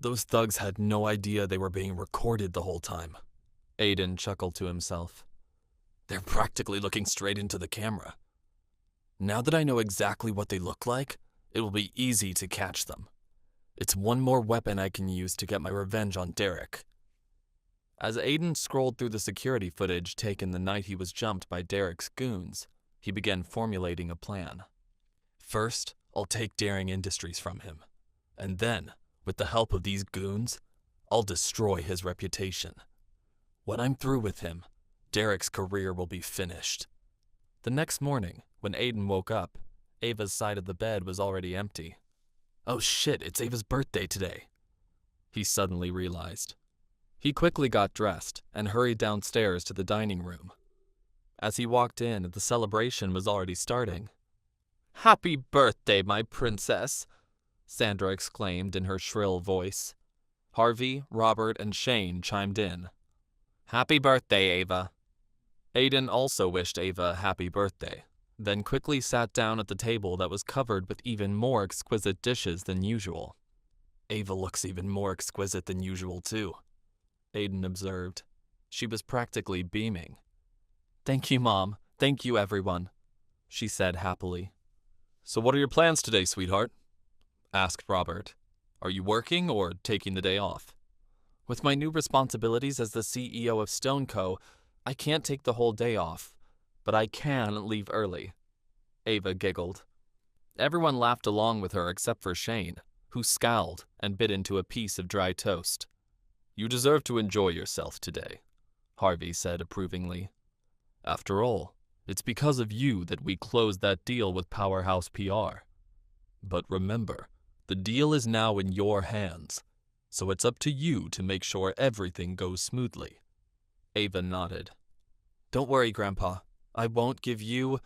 Those thugs had no idea they were being recorded the whole time. Aiden chuckled to himself. They're practically looking straight into the camera. Now that I know exactly what they look like, it will be easy to catch them. It's one more weapon I can use to get my revenge on Derek. As Aiden scrolled through the security footage taken the night he was jumped by Derek's goons, he began formulating a plan. First, I'll take Daring Industries from him. And then, with the help of these goons, I'll destroy his reputation. When I'm through with him, Derek's career will be finished. The next morning, when Aiden woke up, Ava's side of the bed was already empty. Oh shit, it's Ava's birthday today, he suddenly realized. He quickly got dressed and hurried downstairs to the dining room. As he walked in, the celebration was already starting. Happy birthday, my princess, Sandra exclaimed in her shrill voice. Harvey, Robert, and Shane chimed in. Happy birthday, Ava. Aiden also wished Ava a happy birthday, then quickly sat down at the table that was covered with even more exquisite dishes than usual. Ava looks even more exquisite than usual, too, Aiden observed. She was practically beaming. Thank you, Mom. Thank you, everyone, she said happily. So what are your plans today, sweetheart? Asked Robert. Are you working or taking the day off? With my new responsibilities as the CEO of Stone Co., I can't take the whole day off, but I can leave early. Ava giggled. Everyone laughed along with her except for Shane, who scowled and bit into a piece of dry toast. You deserve to enjoy yourself today, Harvey said approvingly. After all, it's because of you that we closed that deal with Powerhouse PR. But remember, the deal is now in your hands, so it's up to you to make sure everything goes smoothly. Ava nodded. Don't worry, Grandpa. I won't give you,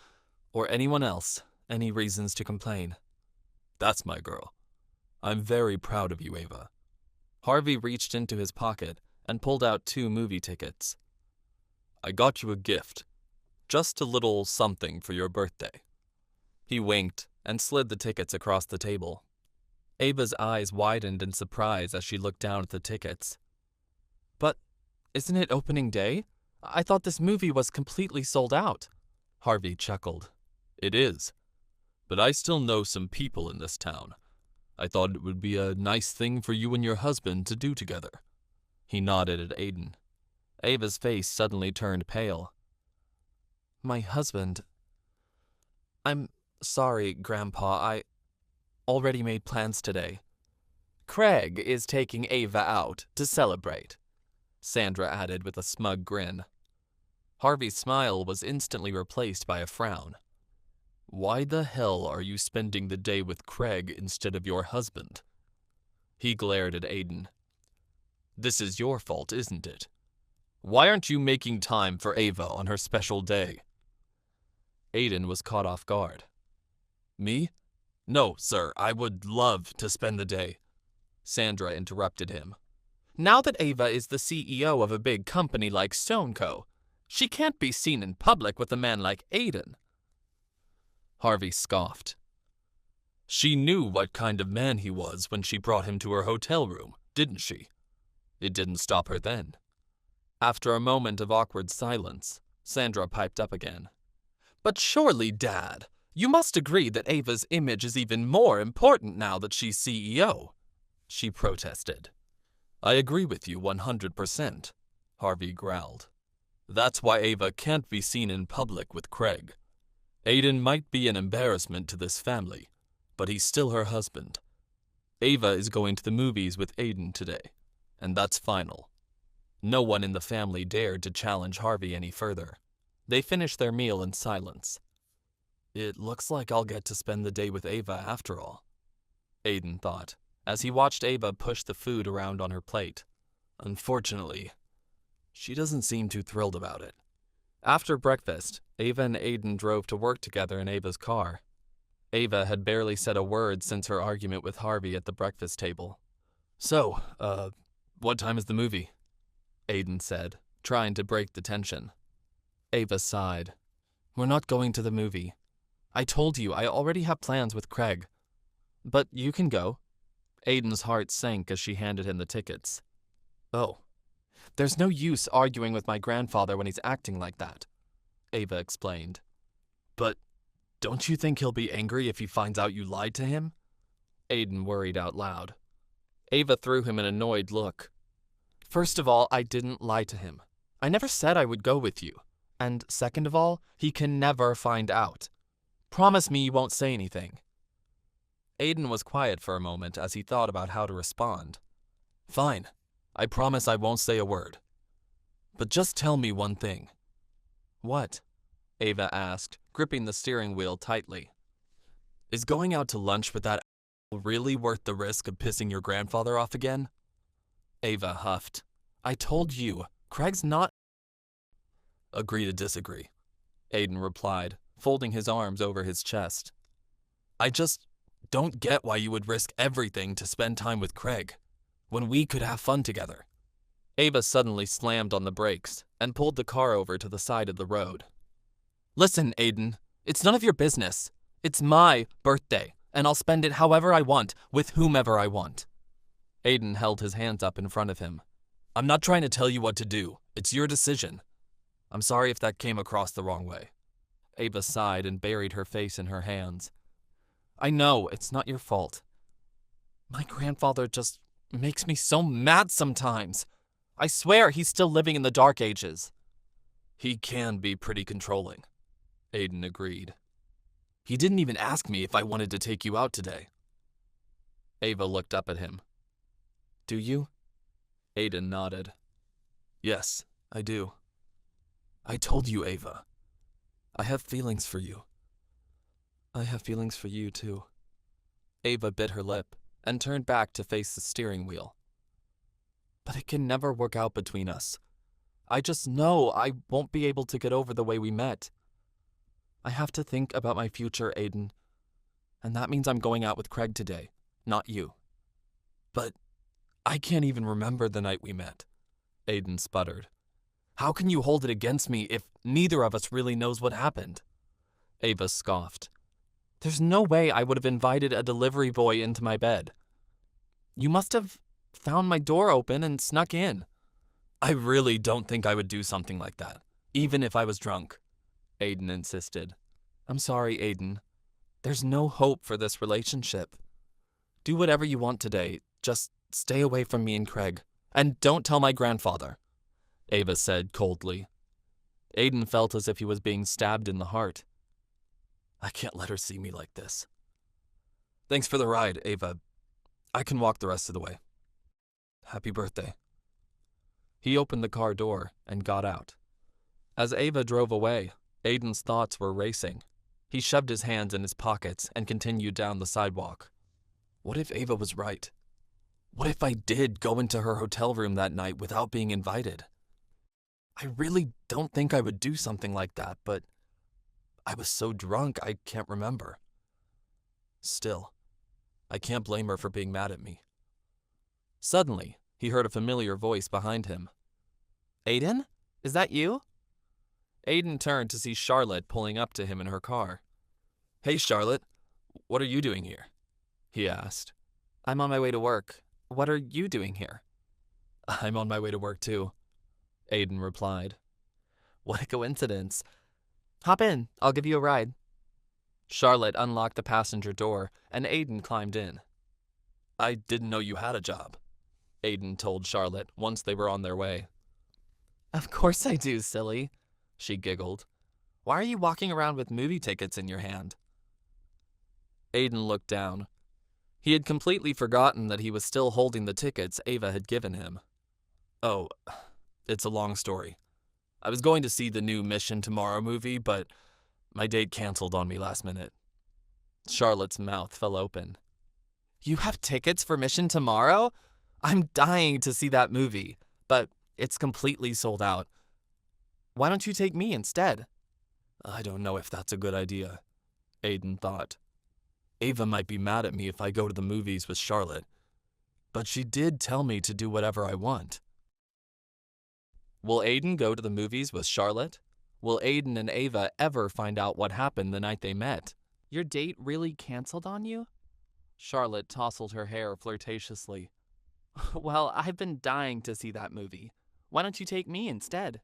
or anyone else, any reasons to complain. That's my girl. I'm very proud of you, Ava. Harvey reached into his pocket and pulled out 2 movie tickets. I got you a gift. Just a little something for your birthday. He winked and slid the tickets across the table. Ava's eyes widened in surprise as she looked down at the tickets. But isn't it opening day? I thought this movie was completely sold out. Harvey chuckled. It is. But I still know some people in this town. I thought it would be a nice thing for you and your husband to do together. He nodded at Aiden. Ava's face suddenly turned pale. My husband. I'm sorry, Grandpa. I already made plans today. Craig is taking Ava out to celebrate, Sandra added with a smug grin. Harvey's smile was instantly replaced by a frown. Why the hell are you spending the day with Craig instead of your husband? He glared at Aiden. This is your fault, isn't it? Why aren't you making time for Ava on her special day? Aiden was caught off guard. Me? No, sir, I would love to spend the day. Sandra interrupted him. Now that Ava is the CEO of a big company like Stone Co., she can't be seen in public with a man like Aiden. Harvey scoffed. She knew what kind of man he was when she brought him to her hotel room, didn't she? It didn't stop her then. After a moment of awkward silence, Sandra piped up again. But surely, Dad, you must agree that Ava's image is even more important now that she's CEO, she protested. I agree with you 100%, Harvey growled. That's why Ava can't be seen in public with Craig. Aiden might be an embarrassment to this family, but he's still her husband. Ava is going to the movies with Aiden today, and that's final. No one in the family dared to challenge Harvey any further. They finished their meal in silence. It looks like I'll get to spend the day with Ava after all, Aiden thought, as he watched Ava push the food around on her plate. Unfortunately, she doesn't seem too thrilled about it. After breakfast, Ava and Aiden drove to work together in Ava's car. Ava had barely said a word since her argument with Harvey at the breakfast table. So, what time is the movie? Aiden said, trying to break the tension. Ava sighed. We're not going to the movie. I told you I already have plans with Craig. But you can go. Aiden's heart sank as she handed him the tickets. Oh, there's no use arguing with my grandfather when he's acting like that, Ava explained. But don't you think he'll be angry if he finds out you lied to him? Aiden worried out loud. Ava threw him an annoyed look. First of all, I didn't lie to him. I never said I would go with you. And second of all, he can never find out. Promise me you won't say anything. Aiden was quiet for a moment as he thought about how to respond. Fine. I promise I won't say a word. But just tell me one thing. What? Ava asked, gripping the steering wheel tightly. Is going out to lunch with that really worth the risk of pissing your grandfather off again? Ava huffed. I told you, Craig's not. Agree to disagree, Aiden replied, folding his arms over his chest. I just don't get why you would risk everything to spend time with Craig, when we could have fun together. Ava suddenly slammed on the brakes and pulled the car over to the side of the road. Listen, Aiden, it's none of your business. It's my birthday, and I'll spend it however I want, with whomever I want. Aiden held his hands up in front of him. I'm not trying to tell you what to do. It's your decision. I'm sorry if that came across the wrong way. Ava sighed and buried her face in her hands. I know, it's not your fault. My grandfather just makes me so mad sometimes. I swear he's still living in the dark ages. He can be pretty controlling, Aiden agreed. He didn't even ask me if I wanted to take you out today. Ava looked up at him. Do you? Aiden nodded. Yes, I do. I told you, Ava. I have feelings for you. I have feelings for you, too. Ava bit her lip and turned back to face the steering wheel. But it can never work out between us. I just know I won't be able to get over the way we met. I have to think about my future, Aiden. And that means I'm going out with Craig today, not you. But I can't even remember the night we met, Aiden sputtered. How can you hold it against me if neither of us really knows what happened? Ava scoffed. There's no way I would have invited a delivery boy into my bed. You must have found my door open and snuck in. I really don't think I would do something like that, even if I was drunk, Aiden insisted. I'm sorry, Aiden. There's no hope for this relationship. Do whatever you want today. Just stay away from me and Craig. And don't tell my grandfather, Ava said coldly. Aiden felt as if he was being stabbed in the heart. I can't let her see me like this. Thanks for the ride, Ava. I can walk the rest of the way. Happy birthday. He opened the car door and got out. As Ava drove away, Aiden's thoughts were racing. He shoved his hands in his pockets and continued down the sidewalk. What if Ava was right? What if I did go into her hotel room that night without being invited? I really don't think I would do something like that, but I was so drunk I can't remember. Still, I can't blame her for being mad at me. Suddenly, he heard a familiar voice behind him. Aiden? Is that you? Aiden turned to see Charlotte pulling up to him in her car. Hey, Charlotte. What are you doing here? He asked. I'm on my way to work. What are you doing here? I'm on my way to work too, Aiden replied. What a coincidence. Hop in. I'll give you a ride. Charlotte unlocked the passenger door, and Aiden climbed in. I didn't know you had a job, Aiden told Charlotte once they were on their way. Of course I do, silly, she giggled. Why are you walking around with movie tickets in your hand? Aiden looked down. He had completely forgotten that he was still holding the tickets Ava had given him. Oh, it's a long story. I was going to see the new Mission Tomorrow movie, but my date canceled on me last minute. Charlotte's mouth fell open. You have tickets for Mission Tomorrow? I'm dying to see that movie, but it's completely sold out. Why don't you take me instead? I don't know if that's a good idea, Aiden thought. Ava might be mad at me if I go to the movies with Charlotte, but she did tell me to do whatever I want. Will Aiden go to the movies with Charlotte? Will Aiden and Ava ever find out what happened the night they met? Your date really canceled on you? Charlotte tousled her hair flirtatiously. Well, I've been dying to see that movie. Why don't you take me instead?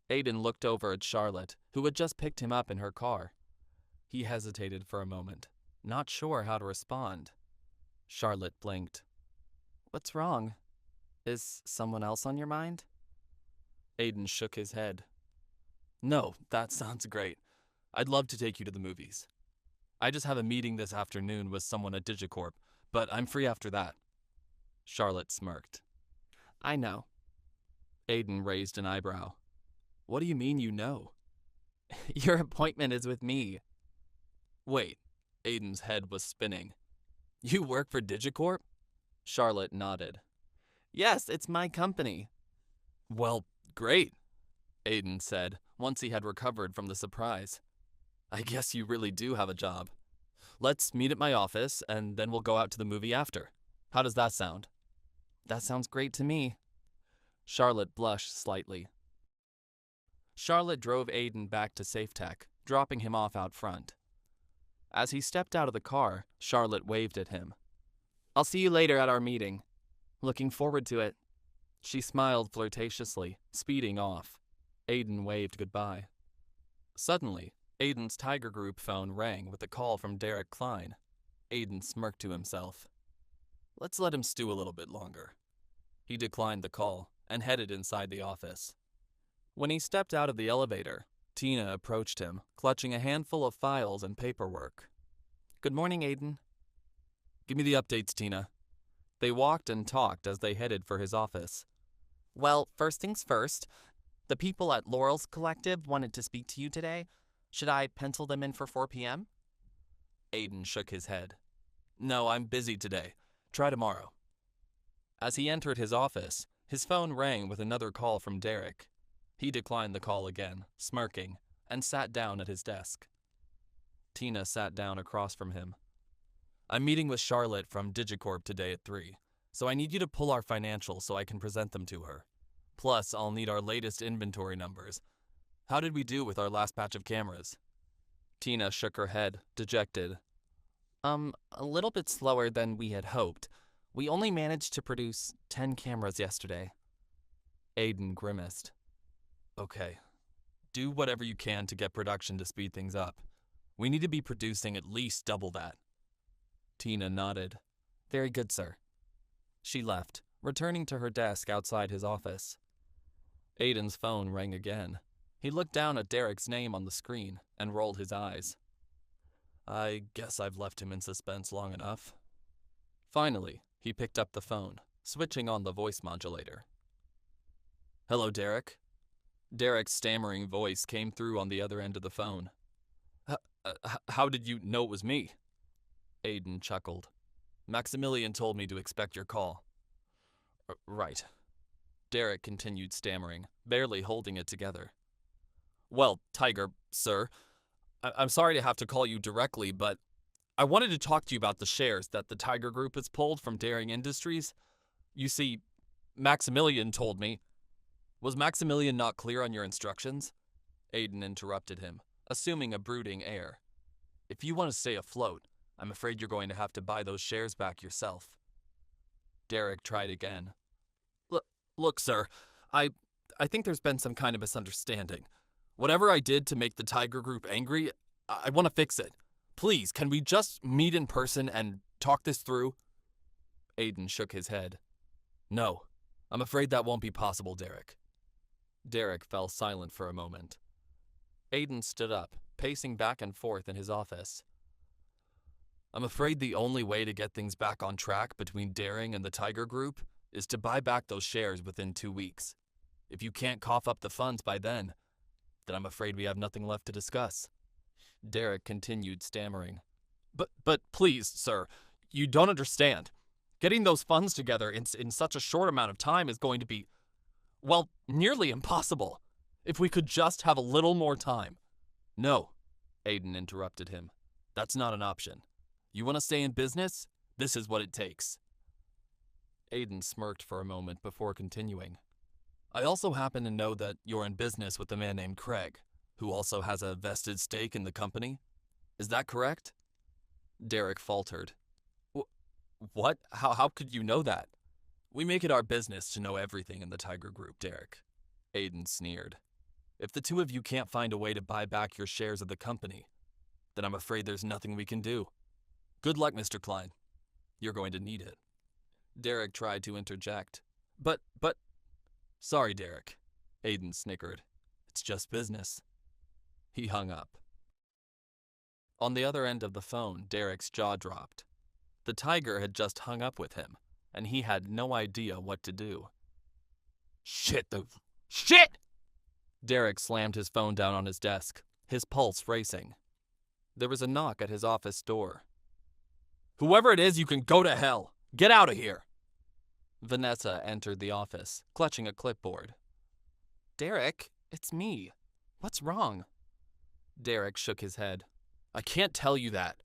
Aiden looked over at Charlotte, who had just picked him up in her car. He hesitated for a moment, not sure how to respond. Charlotte blinked. What's wrong? Is someone else on your mind? Aiden shook his head. No, that sounds great. I'd love to take you to the movies. I just have a meeting this afternoon with someone at Digicorp, but I'm free after that. Charlotte smirked. I know. Aiden raised an eyebrow. What do you mean you know? Your appointment is with me. Wait, Aiden's head was spinning. You work for Digicorp? Charlotte nodded. Yes, it's my company. Well, great, Aiden said, once he had recovered from the surprise. I guess you really do have a job. Let's meet at my office, and then we'll go out to the movie after. How does that sound? That sounds great to me. Charlotte blushed slightly. Charlotte drove Aiden back to SafeTech, dropping him off out front. As he stepped out of the car, Charlotte waved at him. I'll see you later at our meeting. Looking forward to it. She smiled flirtatiously, speeding off. Aiden waved goodbye. Suddenly, Aiden's Tiger Group phone rang with a call from Derek Klein. Aiden smirked to himself. Let's let him stew a little bit longer. He declined the call and headed inside the office. When he stepped out of the elevator, Tina approached him, clutching a handful of files and paperwork. Good morning, Aiden. Give me the updates, Tina. They walked and talked as they headed for his office. Well, first things first. The people at Laurel's Collective wanted to speak to you today. Should I pencil them in for 4 p.m.? Aiden shook his head. No, I'm busy today. Try tomorrow. As he entered his office, his phone rang with another call from Derek. He declined the call again, smirking, and sat down at his desk. Tina sat down across from him. I'm meeting with Charlotte from Digicorp today at 3, so I need you to pull our financials so I can present them to her. Plus, I'll need our latest inventory numbers. How did we do with our last batch of cameras? Tina shook her head, dejected. A little bit slower than we had hoped. We only managed to produce 10 cameras yesterday. Aiden grimaced. Okay. Do whatever you can to get production to speed things up. We need to be producing at least double that. Tina nodded. Very good, sir. She left, returning to her desk outside his office. Aiden's phone rang again. He looked down at Derek's name on the screen and rolled his eyes. I guess I've left him in suspense long enough. Finally, he picked up the phone, switching on the voice modulator. Hello, Derek. Derek's stammering voice came through on the other end of the phone. How did you know it was me? Aiden chuckled. Maximilian told me to expect your call. Right. Derek continued stammering, barely holding it together. Well, Tiger, sir, I'm sorry to have to call you directly, but I wanted to talk to you about the shares that the Tiger Group has pulled from Daring Industries. You see, Maximilian told me. Was Maximilian not clear on your instructions? Aiden interrupted him, assuming a brooding air. If you want to stay afloat, I'm afraid you're going to have to buy those shares back yourself. Derek tried again. Look, sir, I think there's been some kind of misunderstanding. Whatever I did to make the Tiger Group angry, I want to fix it. Please, can we just meet in person and talk this through? Aiden shook his head. No, I'm afraid that won't be possible, Derek. Derek fell silent for a moment. Aiden stood up, pacing back and forth in his office. I'm afraid the only way to get things back on track between Daring and the Tiger Group is to buy back those shares within 2 weeks. If you can't cough up the funds by then I'm afraid we have nothing left to discuss. Derek continued stammering. But please, sir, you don't understand. Getting those funds together in such a short amount of time is going to be, well, nearly impossible. If we could just have a little more time. No, Aiden interrupted him. That's not an option. You want to stay in business? This is what it takes. Aiden smirked for a moment before continuing. I also happen to know that you're in business with a man named Craig, who also has a vested stake in the company. Is that correct? Derek faltered. What? How could you know that? We make it our business to know everything in the Tiger Group, Derek. Aiden sneered. If the two of you can't find a way to buy back your shares of the company, then I'm afraid there's nothing we can do. Good luck, Mr. Klein. You're going to need it. Derek tried to interject. But... Sorry, Derek. Aiden snickered. It's just business. He hung up. On the other end of the phone, Derek's jaw dropped. The Tiger had just hung up with him, and he had no idea what to do. Shit! Derek slammed his phone down on his desk, his pulse racing. There was a knock at his office door. Whoever it is, you can go to hell! Get out of here! Vanessa entered the office, clutching a clipboard. Derek, it's me. What's wrong? Derek shook his head. I can't tell you that.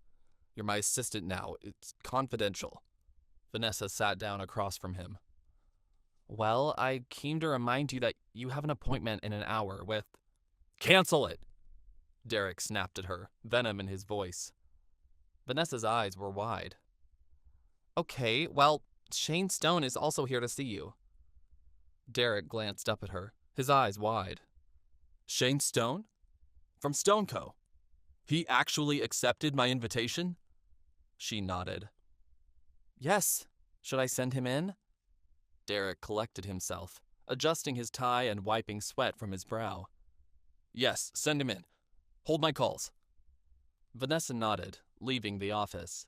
You're my assistant now. It's confidential. Vanessa sat down across from him. Well, I came to remind you that you have an appointment in an hour with... Cancel it! Derek snapped at her, venom in his voice. Vanessa's eyes were wide. Okay, well, Shane Stone is also here to see you. Derek glanced up at her, his eyes wide. Shane Stone? From Stone Co. He actually accepted my invitation? She nodded. Yes. Should I send him in? Derek collected himself, adjusting his tie and wiping sweat from his brow. Yes, send him in. Hold my calls. Vanessa nodded, leaving the office.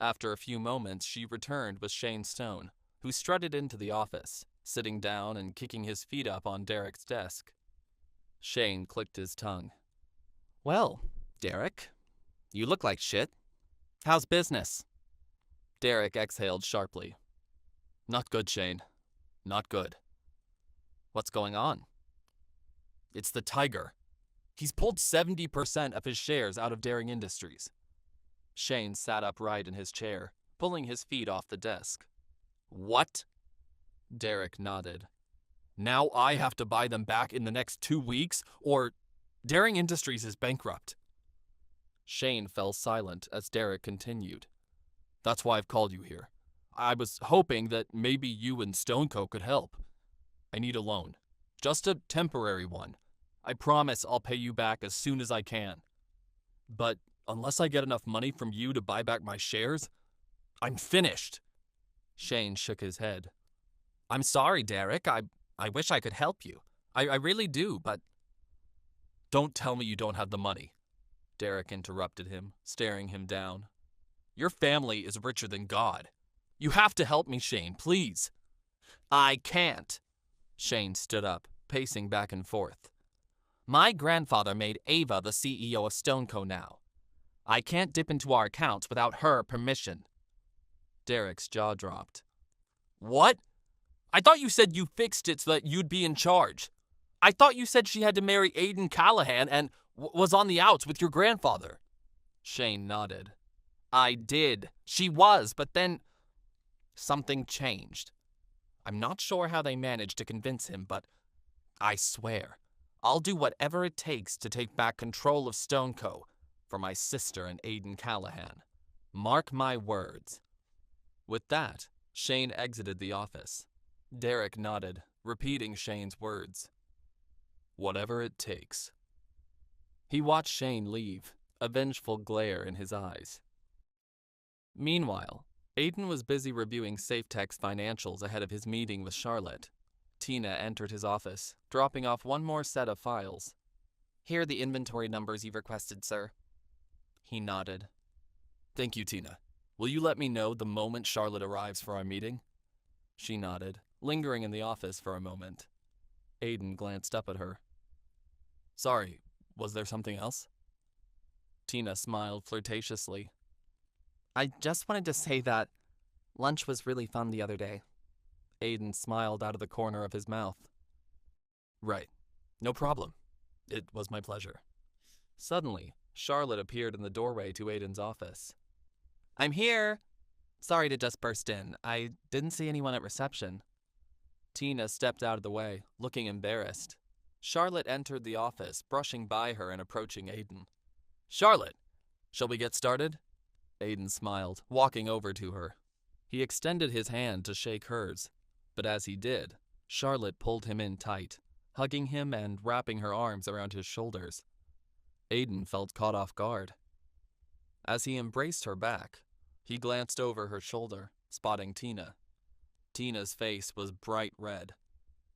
After a few moments, she returned with Shane Stone, who strutted into the office, sitting down and kicking his feet up on Derek's desk. Shane clicked his tongue. Well, Derek, you look like shit. How's business? Derek exhaled sharply. Not good, Shane. Not good. What's going on? It's the Tiger. He's pulled 70% of his shares out of Daring Industries. Shane sat upright in his chair, pulling his feet off the desk. What? Derek nodded. Now I have to buy them back in the next 2 weeks, or Daring Industries is bankrupt. Shane fell silent as Derek continued. That's why I've called you here. I was hoping that maybe you and Stoneco could help. I need a loan. Just a temporary one. I promise I'll pay you back as soon as I can. But unless I get enough money from you to buy back my shares, I'm finished. Shane shook his head. I'm sorry, Derek. I wish I could help you. I really do, but... Don't tell me you don't have the money. Derek interrupted him, staring him down. Your family is richer than God. You have to help me, Shane, please. I can't. Shane stood up, pacing back and forth. My grandfather made Ava the CEO of Stoneco now. I can't dip into our accounts without her permission. Derek's jaw dropped. What? I thought you said you fixed it so that you'd be in charge. I thought you said she had to marry Aiden Callahan and was on the outs with your grandfather. Shane nodded. I did. She was, but then something changed. I'm not sure how they managed to convince him, but I swear, I'll do whatever it takes to take back control of Stoneco for my sister and Aiden Callahan. Mark my words. With that, Shane exited the office. Derek nodded, repeating Shane's words. Whatever it takes. He watched Shane leave, a vengeful glare in his eyes. Meanwhile, Aiden was busy reviewing SafeTech's financials ahead of his meeting with Charlotte. Tina entered his office, dropping off one more set of files. Here are the inventory numbers you've requested, sir. He nodded. Thank you, Tina. Will you let me know the moment Charlotte arrives for our meeting? She nodded, lingering in the office for a moment. Aiden glanced up at her. Sorry, was there something else? Tina smiled flirtatiously. I just wanted to say that lunch was really fun the other day. Aiden smiled out of the corner of his mouth. Right. No problem. It was my pleasure. Suddenly, Charlotte appeared in the doorway to Aiden's office. I'm here. Sorry to just burst in. I didn't see anyone at reception. Tina stepped out of the way, looking embarrassed. Charlotte entered the office, brushing by her and approaching Aiden. Charlotte, shall we get started? Aiden smiled, walking over to her. He extended his hand to shake hers, but as he did, Charlotte pulled him in tight, hugging him and wrapping her arms around his shoulders. Aiden felt caught off guard. As he embraced her back, he glanced over her shoulder, spotting Tina. Tina's face was bright red.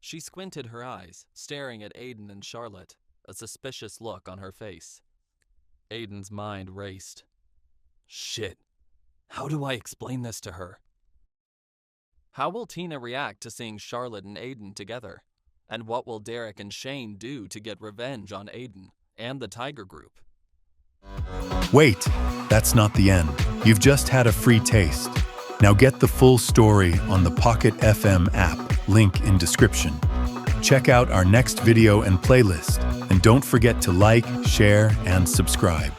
She squinted her eyes, staring at Aiden and Charlotte, a suspicious look on her face. Aiden's mind raced. Shit. How do I explain this to her? How will Tina react to seeing Charlotte and Aiden together? And what will Derek and Shane do to get revenge on Aiden and the Tiger Group? Wait, that's not the end. You've just had a free taste. Now get the full story on the Pocket FM app, link in description. Check out our next video and playlist, and don't forget to like, share, and subscribe.